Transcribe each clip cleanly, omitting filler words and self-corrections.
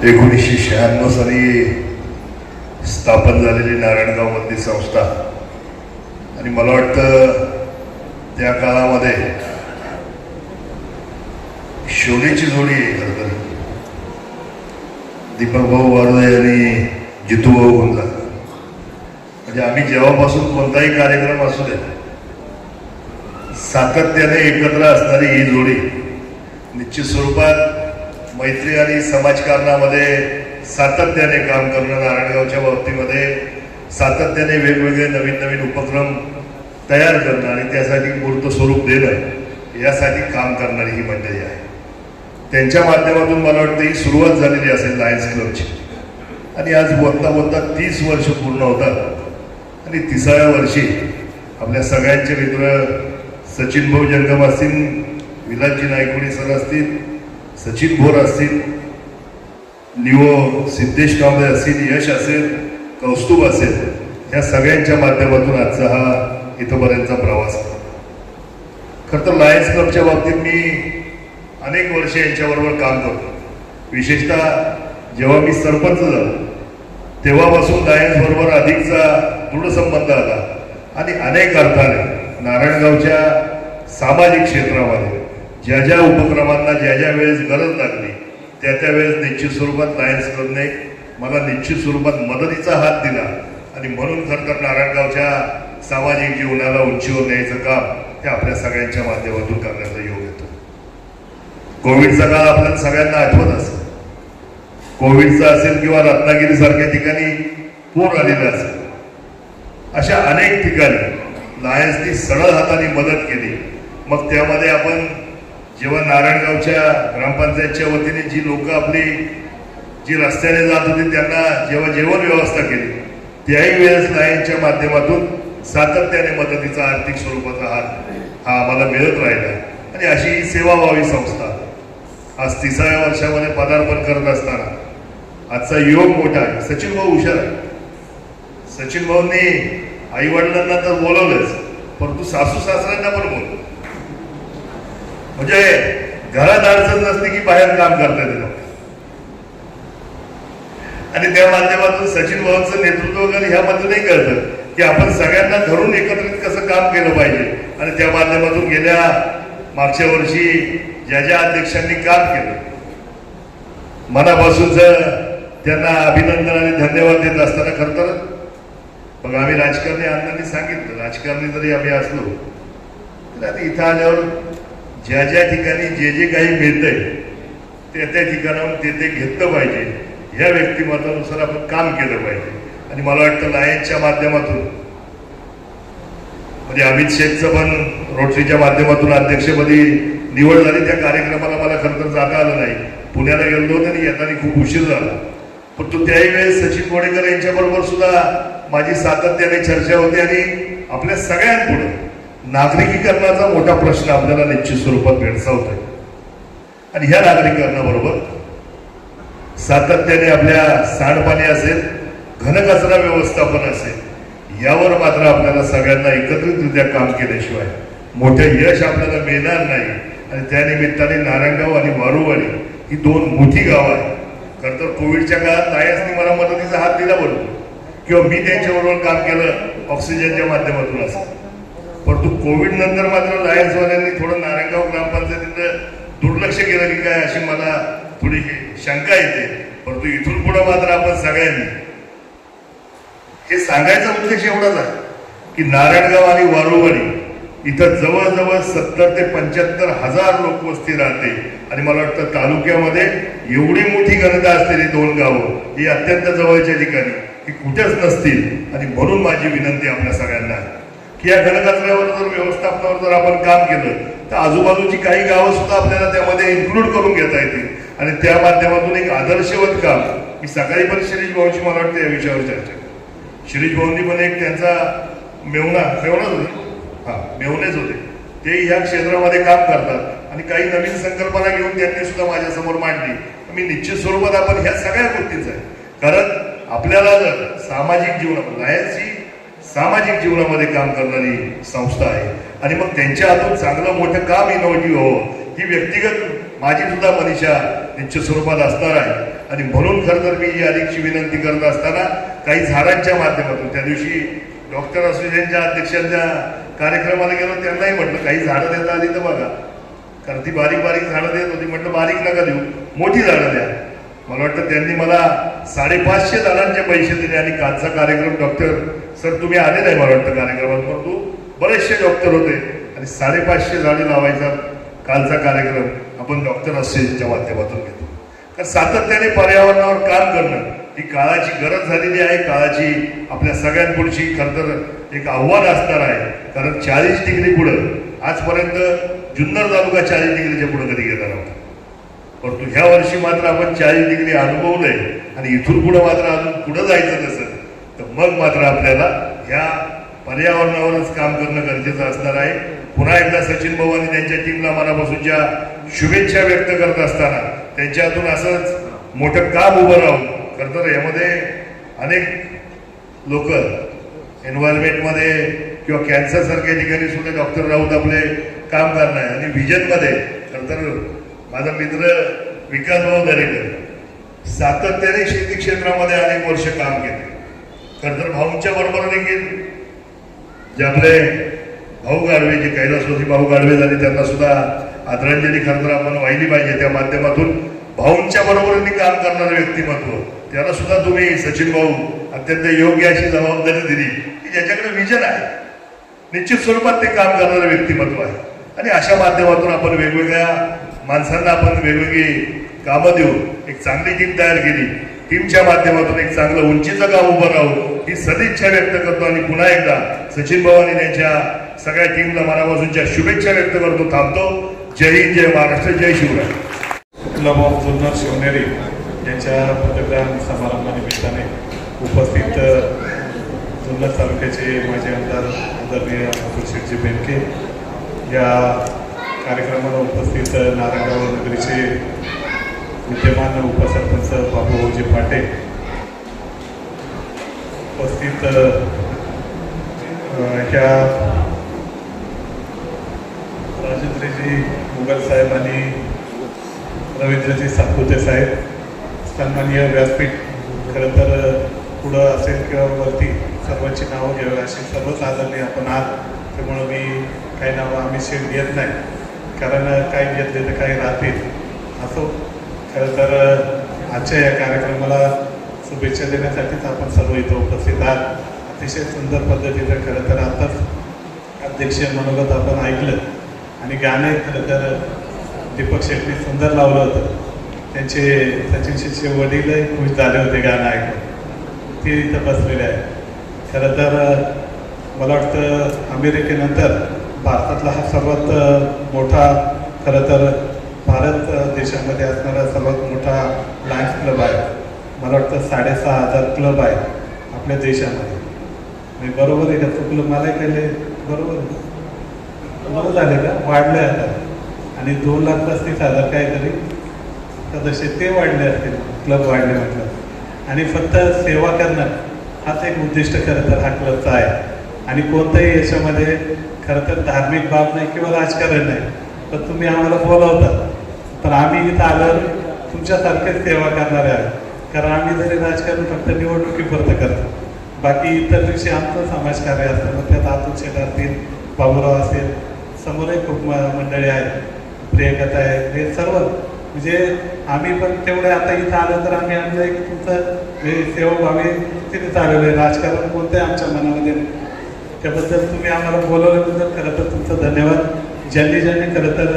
1996 साली स्थापन झालेली नारायणगावमधली संस्था आणि मला वाटतं त्या काळामध्ये शोलेची जोडी आहे खरं तर दीपक भाऊ वारुदे आणि जितू भाऊ गुंजा. म्हणजे आम्ही जेव्हापासून कोणताही कार्यक्रम असू दे सातत्याने एकत्र असणारी ही जोडी निश्चित स्वरूपात मैत्री आणि समाजकारणामध्ये सातत्याने काम करणं, नारायणगावच्या बाबतीमध्ये सातत्याने वेगवेगळे नवीन नवीन उपक्रम तयार करणं आणि त्यासाठी मूर्त स्वरूप देणं यासाठी काम करणारी ही मंडळी आहे. त्यांच्या माध्यमातून मला वाटतं ही सुरुवात झालेली असेल लायन्स क्लबची आणि आज बोलता बोलता 30 वर्ष पूर्ण होतात आणि 30व्या वर्षी आपल्या सगळ्यांचे मित्र सचिन भाऊ जंगम असतील, विलासजी नायकवडी सर असतील, सचिन भोर असतील, लिओ सिद्धेश कांबळे असतील, यश असेल, कौस्तुभ असेल, या सगळ्यांच्या माध्यमातून आजचा हा इथपर्यंतचा प्रवास. खरं तर लायन्स क्लबच्या बाबतीत मी अनेक वर्षे यांच्याबरोबर काम करतो. विशेषतः जेव्हा मी सरपंच झालो तेव्हापासून लायन्स बरोबर अधिकचा दृढ संबंध आला आणि अनेक अर्थाने नारायणगावच्या सामाजिक क्षेत्रामध्ये ज्या ज्या उपक्रमांना ज्या ज्या वेळेस गरज लागली त्या त्यावेळेस निश्चित स्वरूपात लायन्स क्लबने मला निश्चित स्वरूपात मदतीचा हात दिला आणि म्हणून खरं तर नारायणगावच्या सामाजिक जीवनाला उंचीवर न्यायचं काम ते आपल्या सगळ्यांच्या माध्यमातून करण्याचा योग येतो. कोविडचा काळ आपल्याला सगळ्यांना आठवत असेल. कोविडचा असेल किंवा रत्नागिरी सारख्या ठिकाणी पूर आलेला असेल, अशा अनेक ठिकाणी लायन्सनी सरळ हाताने मदत केली. मग त्यामध्ये आपण जेव्हा नारायणगावच्या ग्रामपंचायतच्या वतीने जी लोक आपली जी रस्त्याने जात होती त्यांना जेव्हा जेवण व्यवस्था केली त्याही वेळेस लायन्सच्या माध्यमातून सातत्याने मदतीचा आर्थिक स्वरूपाचा हात हा आम्हाला मिळत राहिला आणि अशी ही सेवाभावी संस्था आज 30व्या वर्षामध्ये पदार्पण करत असताना आजचा योग मोठा आहे. सचिन भाऊ हुशार आहे. सचिन भाऊंनी आई वडिलांना तर बोलवलंच परंतु सासू सासऱ्यांना पण बोलवलं. म्हणजे घरात अडचण नसते की बाहेर काम करता येते आणि त्या माध्यमातून सचिन भाऊंचं नेतृत्व वगैरे ह्यामधूनही कळतं की आपण सगळ्यांना धरून एकत्रित कसं काम केलं पाहिजे आणि त्या माध्यमातून गेल्या मागच्या वर्षी ज्या ज्या अध्यक्षांनी काम केलं मनापासून त्यांना अभिनंदन आणि धन्यवाद देत असताना खरं तर मग आम्ही राजकारणी अण्णांनी सांगितलं राजकारणी जरी आम्ही असलो तर आता इथं आल्यावर ज्या ज्या ठिकाणी जे जे काही मिळतंय त्या त्या ठिकाणाहून ते ते घेतलं पाहिजे. ह्या व्यक्तिमत्वानुसार आपण काम केलं पाहिजे आणि मला वाटतं लायन्सच्या माध्यमातून म्हणजे अमित शेखचं पण रोटरीच्या माध्यमातून अध्यक्षपदी निवड झाली. त्या कार्यक्रमाला मला खरं तर जाता आलं नाही. पुण्याला गेलो होतो आणि येताना खूप उशीर झाला परंतु त्याही वेळेस सचिन गोडेकर यांच्याबरोबर सुद्धा माझी सातत्याने चर्चा होती आणि आपल्या सगळ्यांपुढे नागरिकीकरणाचा मोठा प्रश्न आपल्याला निश्चित स्वरूपात भेडसावतोय आणि ह्या नागरिकरणाबरोबर सातत्याने आपल्या सांडपाणी असेल, घनकचरा व्यवस्थापन असेल, यावर मात्र आपल्याला सगळ्यांना एकत्रितरित्या काम केल्याशिवाय मोठं यश आपल्याला मिळणार नाही. आणि त्या निमित्ताने नारायणगाव आणि वारुवाडी ही दोन मोठी गावं आहेत. खरं तर कोविडच्या काळात लायन्सनी मला मदतीचा हात दिला बरोबर किंवा मी त्यांच्याबरोबर काम केलं ऑक्सिजनच्या माध्यमातून असं. परंतु कोविड नंतर मात्र लायन्सवाल्यांनी थोडं नारायणगाव ग्रामपंचायतीचं दुर्लक्ष केलं की काय अशी मला थोडी शंका येते. परंतु इथून पुढे मात्र आपण सगळ्यांनी हे सांगायचा उद्देश एवढाच आहे की नारायणगाव आणि वारुवाडी इथं जवळजवळ 70 ते 75 हजार लोकवस्ती राहते आणि मला वाटतं तालुक्यामध्ये एवढी मोठी घनता असलेली दोन गावं ही अत्यंत जवळच्या ठिकाणी की कुठेच नसतील. आणि म्हणून माझी विनंती आपल्या सगळ्यांना की या घनकचऱ्यावर जर व्यवस्थापनावर जर आपण काम केलं तर आजूबाजूची काही गावं सुद्धा आपल्याला त्यामध्ये इन्क्लूड करून घेता येतील आणि त्या माध्यमातून एक आदर्शवत काम. मी सकाळी पण शिरीष भाऊची मला वाटतं या विषयावर चर्चा शिरीष भाऊंनी पण एक त्यांचा मेवणाच होते मेवणेच होते ते ह्या क्षेत्रामध्ये काम करतात आणि काही नवीन संकल्पना घेऊन त्यांनी सुद्धा माझ्यासमोर मांडली. मी निश्चित स्वरूपात आपण ह्या सगळ्या गोष्टींच आहे कारण आपल्याला जर सामाजिक जीवनात लायन्स ही सामाजिक जीवनामध्ये काम करणारी संस्था आहे आणि मग त्यांच्या हातून चांगलं मोठं काम इनोव्हेटिव्ह व्हावं ही व्यक्तिगत माझी सुद्धा मनीषा निश्चित स्वरूपात असणार आहे. आणि म्हणून खरं तर मी ही अलीकची विनंती करत असताना काही झाडांच्या माध्यमातून त्या दिवशी डॉक्टर असोसिएशनच्या अध्यक्षांच्या कार्यक्रमाला गेलो, त्यांनाही म्हटलं काही झाडं देता आली तर बघा, कारण ती बारीक बारीक झाडं देत होती. म्हटलं बारीक नका देऊ, मोठी झाडं द्या. मला वाटतं त्यांनी मला 550 झाडांचे पैसे दिले आणि कालचा कार्यक्रम डॉक्टर सर तुम्ही आले नाही मला वाटतं कार्यक्रमात, परंतु बरेचसे डॉक्टर होते आणि 550 झाडे लावायचा कालचा कार्यक्रम आपण डॉक्टर असोसिएशनच्या माध्यमातून घेतो. तर सातत्याने पर्यावरणावर काम करणं ही काळाची गरज झालेली आहे, काळाची आपल्या सगळ्यांपुढची खरं तर एक आव्हान असणार आहे. कारण 40 डिग्री पुढं आजपर्यंत जुन्नर तालुका 40 डिग्रीच्या पुढे कधी गेला नव्हता, परंतु ह्या वर्षी मात्र आपण 40 डिग्री अनुभवलंय आणि इथून पुढे मात्र अजून पुढे जायचं नसेल तर मग मात्र आपल्याला ह्या पर्यावरणावरच काम करणं गरजेचं असणार आहे. पुन्हा एकदा सचिन भाऊ आणि त्यांच्या टीमला मनापासूनच्या शुभेच्छा व्यक्त करत असताना त्यांच्या हातून असंच मोठं काम उभं राहून खरं तर यामध्ये अनेक लोक एन्व्हायरमेंटमध्ये किंवा कॅन्सर सारख्या ठिकाणी सुद्धा डॉक्टर राऊत आपले काम करणार आहे. आणि व्हिजनमध्ये खरं तर माझा मित्र विकास भाऊ दरेकर सातत्याने शेती क्षेत्रामध्ये अनेक वर्ष काम केले. खरं तर भाऊंच्या बरोबर देखील जे आपले भाऊ गाडवे, जे कैलासवासी भाऊ गाडवे झाले, त्यांना सुद्धा आदरांजली खरं तर आपण वाहिली पाहिजे. त्या माध्यमातून भाऊंच्या बरोबरीने काम करणारं व्यक्तिमत्व, त्याला सुद्धा तुम्ही सचिन भाऊ अत्यंत योग्य अशी जबाबदारी दिली की ज्याच्याकडे विजन आहे, निश्चित स्वरूपात ते काम करणारं व्यक्तिमत्व आहे. आणि अशा माध्यमातून आपण वेगवेगळ्या माणसांना आपण वेगवेगळी कामं देऊन एक चांगली टीम तयार केली. टीमच्या माध्यमातून एक चांगलं उंचीचं काम उभं राहू ही सदिच्छा व्यक्त करतो आणि पुन्हा एकदा सचिन भाऊ आणि त्यांच्या सगळ्या टीमला मनापासूनच्या शुभेच्छा व्यक्त करतो. थांबतो. जय हिंद, जय महाराष्ट्र, जय शिवराय. क्लब ऑफ जुन्नर शिवनेरी यांच्या पदग्रहण समारंभानिमित्ताने उपस्थित जुन्नर तालुक्याचे माजी आमदार आदरणीय अतुल शेठजी बेनके, या कार्यक्रमाला उपस्थित नारायणगाव नगरीचे विद्यमान उपसरपंच बाबूजी पाटे, उपस्थित ह्या राजेंद्रजी मुघल साहेब आणि रवींद्रजी सातपुते साहेब, सन्माननीय व्यासपीठ, खरं तर पुढं असेल किंवा वरती सर्वांची नावं घ्यावी अशी सर्वच आदरणीय आपण आहात. त्यामुळं मी काही नावं आम्ही शेट घेत नाही, कारण काही घेतले तर काही राहतील. असो, खरं तर आजच्या या कार्यक्रमाला शुभेच्छा देण्यासाठीच आपण सर्व इथं उपस्थित आहात. अतिशय सुंदर पद्धतीचं खरं तर आताच अध्यक्षीय मनोगत आपण ऐकलं आणि गाणे खरं तर दीपक शेट्टी सुंदर लावलं होतं. त्यांचे सचिन शेट्टीचे वडीलही खुश झाले होते गाणं ऐकून, ते इथं बसलेले आहे. खरं तर मला वाटतं अमेरिकेनंतर भारतातला हा सर्वात मोठा, खरं तर भारत देशामध्ये असणारा सर्वात मोठा लायन्स क्लब आहे. मला वाटतं 6,500 क्लब आहे आपल्या देशामध्ये. मी बरोबर आहे का, चुकलं मला केले बरोबर झाले का, वाढले आता आणि 2,35,000 काहीतरी सदस्य ते वाढले असतील, क्लब वाढले म्हटलं. आणि फक्त सेवा करणं हाच एक उद्दिष्ट खरं तर हा क्लबचा आहे. आणि कोणत्याही याच्यामध्ये खरं तर धार्मिक बाब नाही किंवा राजकारण नाही, पण तुम्ही आम्हाला बोलावता, पण आम्ही इथं आल्यावर तुमच्यासारखेच सेवा करणारे आहे. कारण आम्ही जरी राजकारण फक्त निवडणुकीपुरतं करतो, बाकी इतर दिवशी आमचं समाजकार्य असतं. मग त्यात अतुल शेठ असतील, बाबूराव असेल, समोरही खूप मंडळी आहेत, प्रियकथा आहेत, हे सर्व म्हणजे आम्ही पण तेवढे आता इथं आलं तर आम्ही आमचं एक तुमचं सेवाभावी तिथे चाललेलं आहे. राजकारण कोणतंही आमच्या मनामध्ये नाही. त्याबद्दल तुम्ही आम्हाला बोलवल्याबद्दल खरं तर तुमचं धन्यवाद. ज्यांनी खरं तर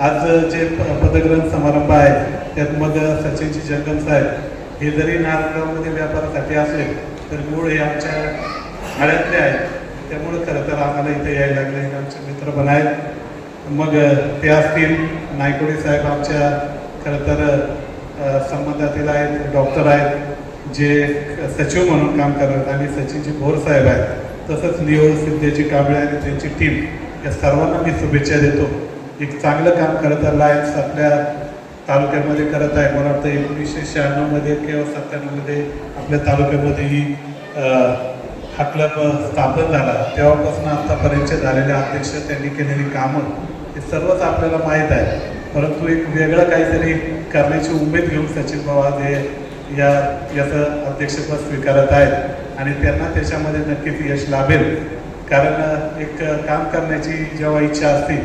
आज जे पदग्रहण समारंभ आहे त्यात मग सचिनजी जंगम साहेब हे जरी नारायणगावमध्ये व्यापारासाठी असले तर मूळ हे आमच्या आळ्यातले आहेत. त्यामुळे खरं तर आम्हाला इथे यायला लागले, आमचे मित्र पण आहेत. मग ते असतील नायकोडी साहेब आमच्या खरं तर संबंधातील आहेत, डॉक्टर आहेत जे सचिव म्हणून काम करतात, आणि सचिनजी भोर साहेब आहेत, तसंच नियोळ सिद्धेची कांबळे आणि त्यांची टीम, या सर्वांना मी शुभेच्छा देतो. एक चांगलं काम खरं तर लायन्स आपल्या तालुक्यामध्ये करत आहे. मला वाटतं 1996 किंवा 97 आपल्या तालुक्यामध्ये ही हा क्लब स्थापन झाला. तेव्हापासून आतापर्यंत झालेले अध्यक्ष, त्यांनी केलेली कामं हे सर्वच आपल्याला माहीत आहे. परंतु एक वेगळं काहीतरी करण्याची उमेद घेऊन सचिन भाऊ आज हे याचं अध्यक्षपद स्वीकारत आहेत आणि त्यांना त्याच्यामध्ये नक्कीच यश लाभेल. कारण एक काम करण्याची जेव्हा इच्छा असते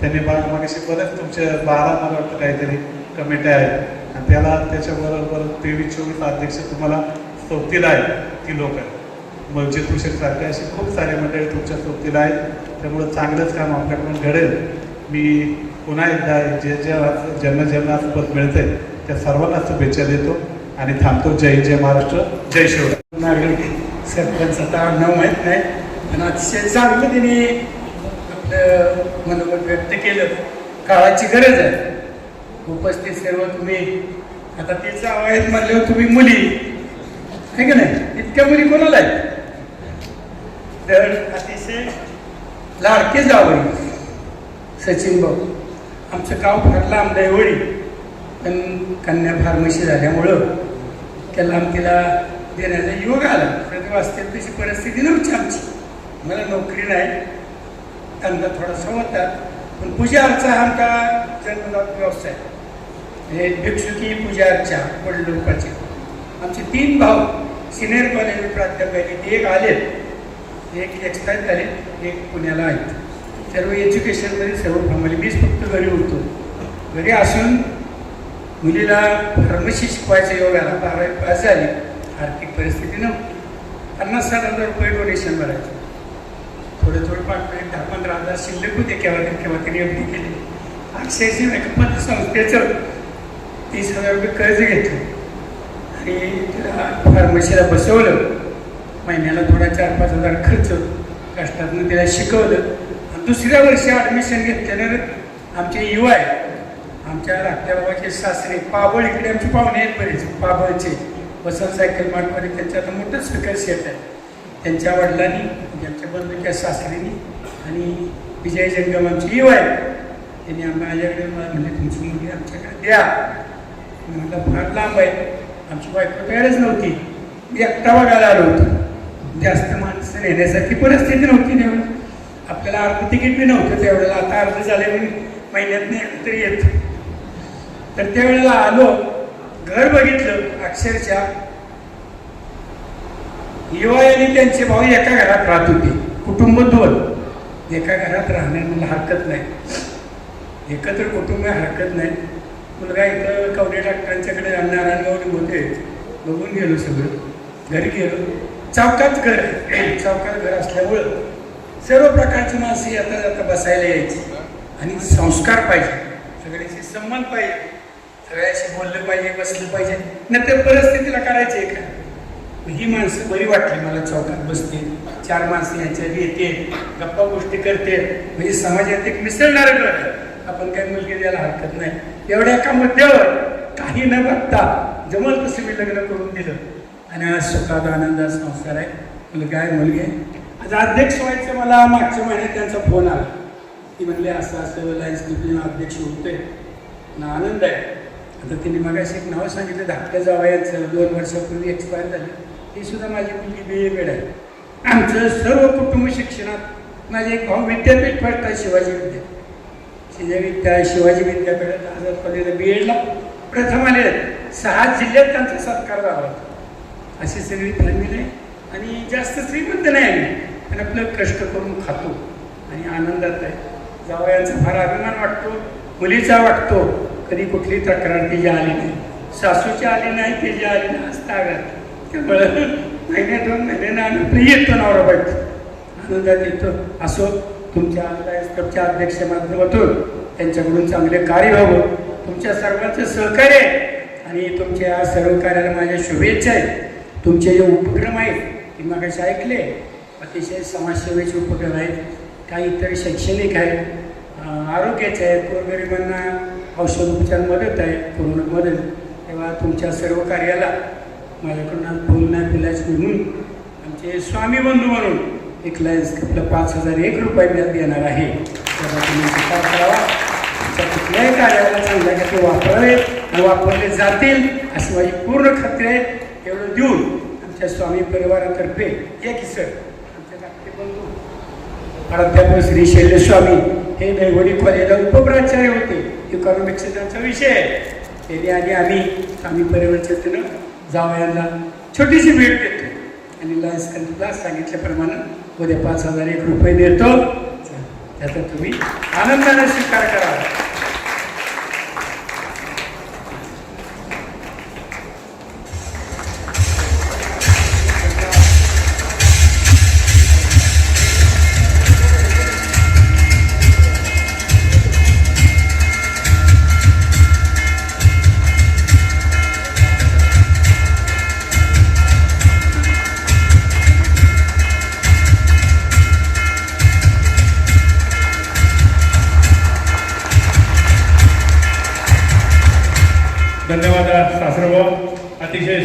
त्यांनी मागाशी बरेच तुमचे 12 मला वाटतं काहीतरी कमिट्या आहेत आणि त्याच्याबरोबर 23-24 अध्यक्ष तुम्हाला सोबतीला आहेत ती लोक मग जे तुषारसारखे अशी खूप सारे मंडळी तुमच्या सोबतीला आहेत. त्यामुळं चांगलंच काम आपल्याकडून घडेल. मी पुन्हा एकदा ज्यांना पद मिळते त्या सर्वांना शुभेच्छा देतो आणि थांबतो. जय महाराष्ट्र, जय शिवराय. नागरिक सरपंचाचा नाव माहीत नाही पण अतिशय चांगलं त्यांनी आपलं मनोगत व्यक्त केलं. काळाची गरज आहे. उपस्थित सर्व तुम्ही आता ते जावं आहेत म्हणल्यावर तुम्ही मुली आहे का नाही, इतक्या मुली कोणाला आहेत तर अतिशय लाडके जावं सचिन भाऊ. आमचं गाव फार लांब आहे वळी पण कन्या फार्मसी झाल्यामुळं त्याला आमतीला देण्याचा योग आला. प्रति वाचतील तशी परिस्थिती नव्हती आमची. मला नोकरी नाही, धंदा थोडासा होता पण पूजा अर्चा हा आमचा जन्मजात व्यवसाय. हे भिक्षुकी पूजा अर्चा वडिलोपाची. आमचे 3 भाऊ सिनियर कॉलेज प्राध्यापक आहेत. एक आलेत, एक एक्सपायर झाले, एक पुण्याला आहेत. सर्व एज्युकेशनमध्ये सर्व फॅमिली. मीच फक्त घरी होतो. घरी असून मुलीला फार्मसी शिकवायचा योग आला. 12वी पास झाली. आर्थिक परिस्थिती नव्हती. 50,000 रुपये डोनेशन भरायचं. थोडं पाठवले 10-15 हजार शिल्लक होते. केव्हा त्यांनी एवढी केली. अक्षरशः मेकअप संस्थेचं 30,000 रुपये कर्ज घेतलं आणि तिला फार्मसीला बसवलं. महिन्याला थोडा 4-5 हजार खर्च कष्टातून तिला शिकवलं. आणि दुसऱ्या वर्षी ॲडमिशन घेतल्यानंतर आमचे युवा आहेत. आमच्या धाकट्या बाबाचे सासरे पाबळ, इकडे आमचे पाहुणे आहेत बरेच पाबळचे. वसंत सायकल मार्टमध्ये त्यांच्या आता मोठं स्पीकर सेट आहे. त्यांच्या वडिलांनी आमच्या बंधूच्या सासऱ्यांनी आणि विजय जंगम आमचे युवा आहेत. त्यांनी माझ्याकडे म्हणजे तुमची मुलगी आमच्याकडे द्या. म्हटलं फार लांब आहे. आमची बायको तयारच नव्हती. मी एकटा बघायला आलो होतो. जास्त माणसं नेण्यासारखी परिस्थिती नव्हती त्यावेळेला. आपल्याला अर्ध तिकीट बी नव्हतं त्यावेळेला. आता अर्ध झाले मी महिन्यात नाही तरी येत. तर त्यावेळेला आलो, घर बघितलं. अक्षरशः युवा आणि त्यांचे भाऊ एका घरात राहत होते. कुटुंब 2. एका घरात राहण्याला हरकत नाही. एकत्र कुटुंब हरकत नाही. मुलगा इथं कवडे डॉक्टरांच्याकडे नारायणगावले होते. बघून गेलो सगळं. घरी गेलो. चौकात घर असल्यामुळं सर्व प्रकारची माणसं येता जाता बसायला यायची. आणि संस्कार पाहिजे, सगळ्याशी संबंध पाहिजे, सगळ्याशी बोललं पाहिजे, बसलं पाहिजे. नंतर परिस्थितीला करायचे का. ही माणसं बरी वाटली मला. चौकात बसते, 4 माणसं यांच्या येते, गप्पा गोष्टी करते. म्हणजे समाजात एक मिसळणारं घर. आपण काही मुलगी द्यायला हरकत नाही. एवढ्या एका मुद्द्यावर काही न बघता जमल तसं मी लग्न करून दिलं आणि आज सुखात आनंदात संसार आहे. मुलगा आहे, मुलगी आहे. आज अध्यक्ष व्हायचं मला मागच्या महिन्यात त्यांचा फोन आला. ती म्हणले असं लायन्स क्लबला अध्यक्ष होतोय ना, आनंद आहे. आता तिने मगाशी एक नाव सांगितलं धाकट्या जावयाचं 2 वर्षापूर्वी एक्सपायर झाले. ती सुद्धा माझी मुलगी BA आहे. आमचं सर्व कुटुंब शिक्षणात. माझे एक भाऊ विद्यापीठ पडतात शिवाजी विद्यापीठात आझाद कॉलेजला BA प्रथम आले. 6 जिल्ह्यात त्यांचा सत्कार झाला होता. अशी सगळी फॅमिली आहे आणि जास्त श्रीमंत नाही आम्ही पण आपलं कष्ट करून खातो आणि आनंदात आहे. जावयांचा फार अभिमान वाटतो, मुलीचा वाटतो. कधी कुठली तक्रार तिची आली नाही, सासूची आली नाही, तिची आली नाही. असता त्यामुळं महिन्या 2 महिन्यानं आम्ही प्रिय येतो नवरा बायको, आनंदात येतो. असो तुमच्या क्लबच्या अध्यक्ष माध्यमातून त्यांच्याकडून चांगले कार्य व्हावं. तुमच्या सर्वांचं सहकार्य आणि तुमच्या सर्व कार्याला माझ्या शुभेच्छा आहेत. तुमचे जे उपक्रम आहेत ते मागाशी ऐकले, अतिशय समाजसेवेचे उपक्रम आहेत. काही इतर शैक्षणिक आहेत, आरोग्याचे आहेत, गोरगरिबांना औषधोपचार मदत आहे, कोरोना मदत. तेव्हा तुमच्या सर्व कार्याला माझ्याकडून आज बोलण्या पिलाची म्हणून आमचे स्वामी बंधू म्हणून एक लायन्स क्लबला 5,001 रुपये मी देणार आहे. तेव्हा तुम्ही स्वीकार करावा. तुमच्या कुठल्याही कार्याला चांगल्या ते वापरावे आणि वापरले जातील अशी माझी पूर्ण खात्री आहे. एवढं देऊन आमच्या स्वामी परिवारातर्फे एक सर आमच्या धाकटे बंधू प्राध्यापक श्री शैलेश स्वामी हे नैवडी कॉलेजला उपप्राचार्य होते, इकॉनॉमिक्सचा त्यांचा विषय आहे. त्यांनी आम्ही परिवर्तन जावयांना छोटीशी भेट देतो आणि लॉयन्स क्लबला सांगितल्याप्रमाणे उद्या 5,001 रुपये देतो. त्याचा तुम्ही आनंदाने स्वीकार करा. धन्यवाद सासरभाऊ, अतिशय